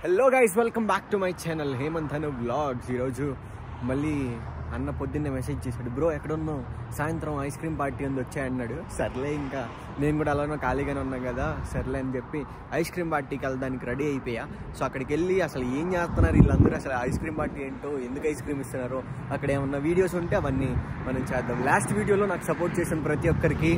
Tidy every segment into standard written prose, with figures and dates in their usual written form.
Hello guys, welcome back to my channel Hemanth Anu vlogs. ఈరోజు మళ్ళీ అన్న పొద్దున్నే మెసేజ్ చేశాడు, బ్రో ఎక్కడున్నావు, సాయంత్రం ఐస్ క్రీమ్ పార్టీ అంది వచ్చాయి అన్నాడు. సర్లే, ఇంకా నేను కూడా అలానో ఖాళీగానే ఉన్నాను కదా, సర్లే అని చెప్పి ఐస్ క్రీమ్ పార్టీకి వెళ్ళడానికి రెడీ అయిపోయా. సో అక్కడికి వెళ్ళి అసలు ఏం చేస్తున్నారు వీళ్ళందరూ, అసలు ఐస్ క్రీమ్ పార్టీ ఏంటో, ఎందుకు ఐస్ క్రీమ్ ఇస్తున్నారో, అక్కడ ఏమన్నా వీడియోస్ ఉంటే అవన్నీ మనం చేద్దాం. లాస్ట్ వీడియోలో నాకు సపోర్ట్ చేసిన ప్రతి ఒక్కరికి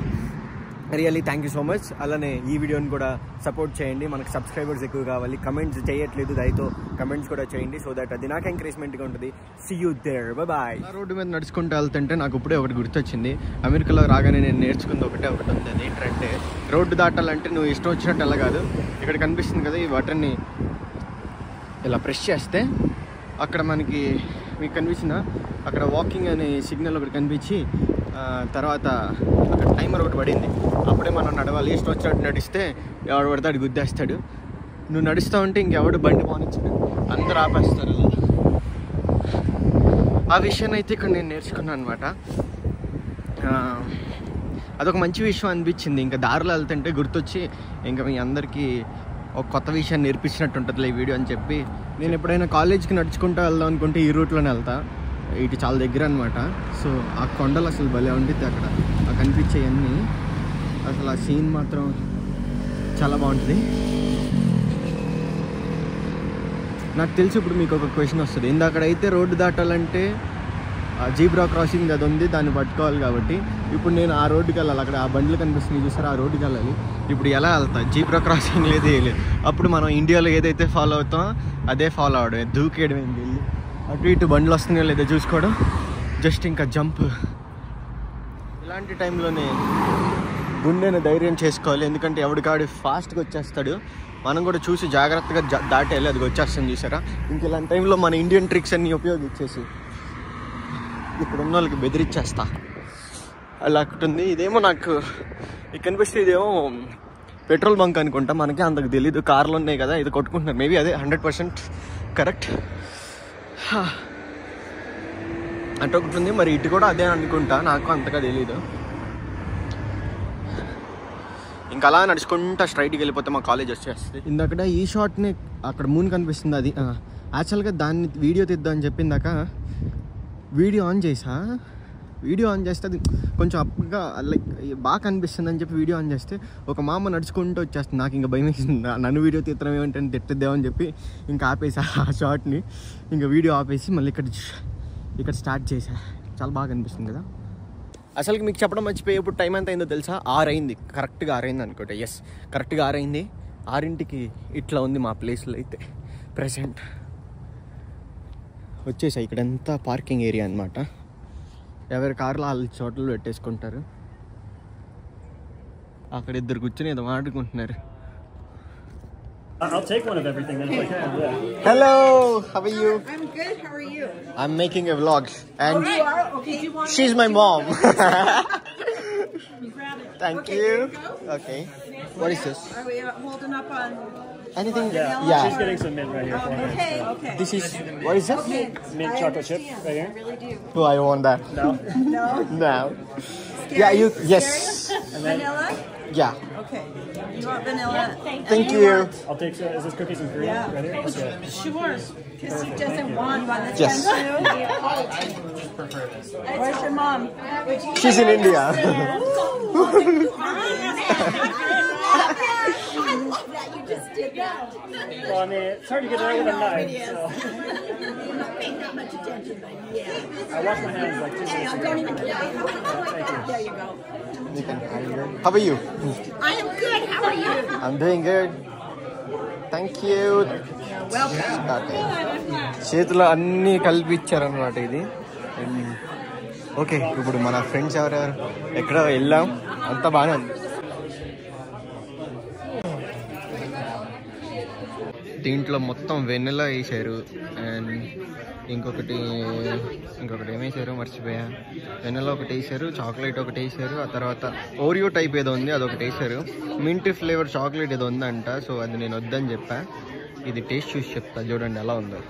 really thank you so much. అలానే ఈ వీడియోని కూడా సపోర్ట్ చేయండి, మనకు సబ్స్క్రైబర్స్ ఎక్కువ కావాలి. కమెంట్స్ చేయట్లేదు, దయతో కమెంట్స్ కూడా చేయండి, సో దట్ అది నాకు ఎంకరేజ్మెంట్గా ఉంటుంది. See you there, bye bye. Road మీద నడుచుకుంటూ వెళ్తుంటే నాకు ఇప్పుడే ఒకటి గుర్తొచ్చింది. అమెరికాలో రాగానే నేను నేర్చుకుంది ఒకటి ఉంది. అది ఏంటంటే, రోడ్డు దాటాలంటే నువ్వు ఇష్టం వచ్చినట్టు ఎలా కాదు, ఇక్కడ కనిపిస్తుంది కదా ఈ బటన్ని ఇలా ప్రెస్ చేస్తే అక్కడ మీకు కనిపించిన అక్కడ వాకింగ్ అనే సిగ్నల్ ఒకటి కనిపించి తర్వాత అక్కడ టైమర్ ఒకటి పడింది. అప్పుడే మనం నడవాలి. ఇష్టం వచ్చినట్టు నడిస్తే ఎవడు పడితే అడు గుద్దేస్తాడు. నువ్వు నడుస్తూ ఉంటే ఇంకెవడు బండి పోనిచ్చాడు, అందరూ ఆపేస్తారు అలా. ఆ విషయాన్ని అయితే ఇక్కడ నేను నేర్చుకున్నాను అనమాట. అదొక మంచి విషయం అనిపించింది. ఇంకా దారిలో వెళ్తుంటే గుర్తొచ్చి ఇంకా మీ అందరికీ ఒక కొత్త విషయాన్ని నేర్పించినట్టు ఉంటుందిలే ఈ వీడియో అని చెప్పి, నేను ఎప్పుడైనా కాలేజ్కి నడుచుకుంటూ వెళ్దాం అనుకుంటే ఈ రూట్లోనే వెళ్తా. ఇటు చాలా దగ్గర అనమాట. సో ఆ కొండలు అసలు భలే ఉంటుంది. అక్కడ ఆ కనిపించేవన్నీ అసలు ఆ సీన్ మాత్రం చాలా బాగుంటుంది. నాకు తెలిసి ఇప్పుడు మీకు ఒక క్వశ్చన్ వస్తుంది, ఇందాకడైతే రోడ్డు దాటాలంటే జీబ్రా క్రాసింగ్ అది ఉంది, దాన్ని పట్టుకోవాలి కాబట్టి ఇప్పుడు నేను ఆ రోడ్డుకి వెళ్ళాలి. అక్కడ ఆ బండ్లు కనిపిస్తుంది చూసారా, ఆ రోడ్డుకి వెళ్ళాలి. ఇప్పుడు ఎలా వెళ్తా, జీబ్రా క్రాసింగ్ లేదు లేదు. అప్పుడు మనం ఇండియాలో ఏదైతే ఫాలో అవుతామో అదే ఫాలో అవడం, దూకేయడం, ఏంటి వెళ్ళి అటు ఇటు బండ్లు వస్తున్నాయో లేదో చూసుకోవడం, జస్ట్ ఇంకా జంప్. ఇలాంటి టైంలోనే గుండెను ధైర్యం చేసుకోవాలి, ఎందుకంటే ఎవడికాడు ఫాస్ట్గా వచ్చేస్తాడు. మనం కూడా చూసి జాగ్రత్తగా దాటేయాలి. అది వచ్చేస్తుంది చూసారా. ఇంక ఇలాంటి టైంలో మన ఇండియన్ ట్రిక్స్ అన్నీ ఉపయోగించేసి ఇప్పుడు ఉన్న వాళ్ళకి బెదిరించేస్తా అలా ఉంటుంది. ఇదేమో నాకు ఇది కనిపిస్తే ఇదేమో పెట్రోల్ బంక్ అనుకుంటా, మనకి అంతకు తెలీదు. కార్లు ఉన్నాయి కదా, ఇది కొట్టుకుంటున్నారు. మేబీ అదే 100% కరెక్ట్ అంటే ఒకటి ఉంది, మరి ఇటు కూడా అదే అనుకుంటా, నాకు అంతగా తెలీదు. ఇంకా అలా నడుచుకుంటా స్ట్రైట్కి వెళ్ళిపోతే మా కాలేజ్ వచ్చేస్తుంది. ఇందాక ఈ షాట్ని అక్కడ మూన్ కనిపిస్తుంది, అది యాక్చువల్గా దాన్ని వీడియో తీద్దామని చెప్పిందాక వీడియో ఆన్ చేస్తే అది కొంచెం అప్పుగా లైక్ బాగా కనిపిస్తుంది అని చెప్పి వీడియో ఆన్ చేస్తే ఒక మా అమ్మ నడుచుకుంటూ వచ్చేస్తుంది. నాకు ఇంకా భయం వేసింది, నన్ను వీడియో తీయడం ఏమంటే తిట్టద్దామని చెప్పి ఇంకా ఆపేసా ఆ షాట్ని. ఇంకా వీడియో ఆపేసి మళ్ళీ ఇక్కడ స్టార్ట్ చేసా. చాలా బాగా అనిపిస్తుంది కదా. అసలుకి మీకు చెప్పడం మర్చిపోయి, ఇప్పుడు టైం ఎంత అయిందో తెలుసా? 6 అయింది, కరెక్ట్గా 6 అయింది అనుకుంటా. ఎస్, కరెక్ట్గా 6 అయింది. 6ంటికి ఇట్లా ఉంది మా ప్లేస్లో అయితే ప్రెసెంట్. వచ్చేసా, ఇక్కడంతా పార్కింగ్ ఏరియా అనమాట. ఎవరి కార్లో వాళ్ళు చోట్ల పెట్టేసుకుంటారు. అక్కడ ఇద్దరు కూర్చొని ఏదో మాట్లాడుకుంటున్నారు. I'll take one of everything then if I can. Yeah. Hello, how are you? I'm good. How are you? I'm making a vlog and You are? Okay. she's my mom. Thank Okay, you. there you go. Okay. What is this? Are we holding up on? Anything? She's Yeah. getting some mint right here for me. Okay. Okay. This is, what is this? Mint chocolate chip right here. I really do. Oh, I want that. No. No. No. Scary? Yeah, you, yes. And then Vanilla? Yeah. Okay. You want vanilla? Thank you. I'll take some. Is this cookies and cream Yeah. right here? Okay. Sure. Because he doesn't want one. The Yes. Where's your mom? She's in India. I love that. You just did that. Well, I mean, it's hard to get it right with a knife. So. Not paying that much attention, but yeah. I wash my hands like 2 minutes ago. Don't even play. Thank you. There you go. How are you? I am good. How are you? I'm doing good. Thank you. Welcome. Okay. చేతిలో అన్నీ కలిపి ఇచ్చారనమాట ఇది. Okay, ఇప్పుడు మన friends ఎవరెవరు ఎక్కడ వెళ్ళాం, అంతా బాగానే ఉంది. దీంట్లో మొత్తం వెన్నెలా వేసారు అండ్ ఇంకొకటి ఏమేసారు మర్చిపోయా. వెన్నెలా ఒకటి వేసారు, చాక్లెట్ ఒకటి వేసారు, ఆ తర్వాత ఓరియో టైప్ ఏదో ఉంది అదొకటి వేసారు, మింట్ ఫ్లేవర్ చాక్లెట్ ఏదో ఉందంట. సో అది నేను వద్దని చెప్పా. ఇది టేస్ట్ చూసి చెప్తా, చూడండి ఎలా ఉందో.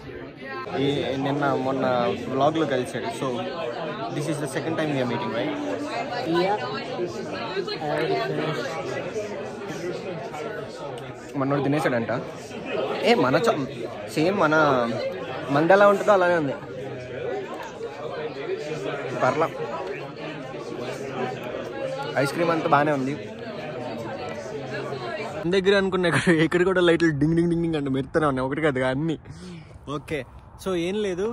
మొన్న వ్లాగ్లో కలిసాడు. So this is the second time we're meeting, right? మనోడు తినేసాడంట. మన సేమ్ మన మంగళ ఉంటుందో అలానే ఉంది. పర్లా ఐస్ క్రీమ్ అంతా బాగానే ఉంది. దగ్గర అనుకున్నా ఇక్కడ కూడా లైట్లు డింగ్ డింగ్ డింగ్ అంటే మెరుతూనే ఉన్నాయి, ఒకటి కదా అన్నీ. ఓకే, సో ఏం లేదు,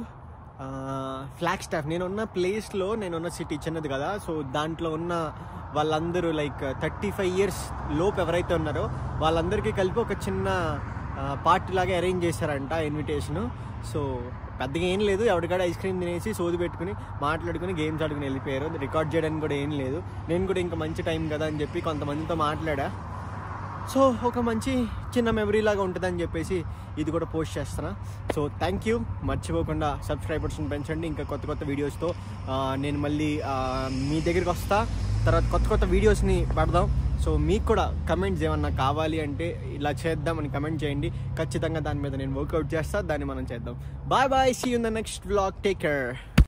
ఫ్లాగ్ స్టాఫ్ నేనున్న ప్లేస్లో, నేనున్న సిటీ చిన్నది కదా, సో దాంట్లో ఉన్న వాళ్ళందరూ లైక్ 35 years లోపు ఎవరైతే ఉన్నారో వాళ్ళందరికీ కలిపి ఒక చిన్న పార్టీ లాగా అరేంజ్ చేశారంట, ఇన్విటేషను. సో పెద్దగా ఏం లేదు, ఎవరికాడ ఐస్ క్రీమ్ తినేసి సోది పెట్టుకుని మాట్లాడుకుని గేమ్స్ ఆడుకుని వెళ్ళిపోయారు. రికార్డ్ చేయడానికి కూడా ఏం లేదు. నేను కూడా ఇంకా మంచి టైం కదా అని చెప్పి కొంతమందితో మాట్లాడా. సో ఒక మంచి చిన్న మెమరీ లాగా ఉంటుందని చెప్పేసి ఇది కూడా పోస్ట్ చేస్తున్నా. So thank you. మర్చిపోకుండా సబ్స్క్రైబర్స్ని పెంచండి. ఇంకా కొత్త కొత్త వీడియోస్తో నేను మళ్ళీ మీ దగ్గరికి వస్తా. తర్వాత కొత్త కొత్త వీడియోస్ని పెడదాం. సో మీకు కూడా కమెంట్స్ ఏమన్నా కావాలి అంటే ఇలా చేద్దామని కమెంట్ చేయండి. ఖచ్చితంగా దాని మీద నేను వర్కౌట్ చేస్తా, దాన్ని మనం చేద్దాం. Bye bye, see you in the next vlog. Take care.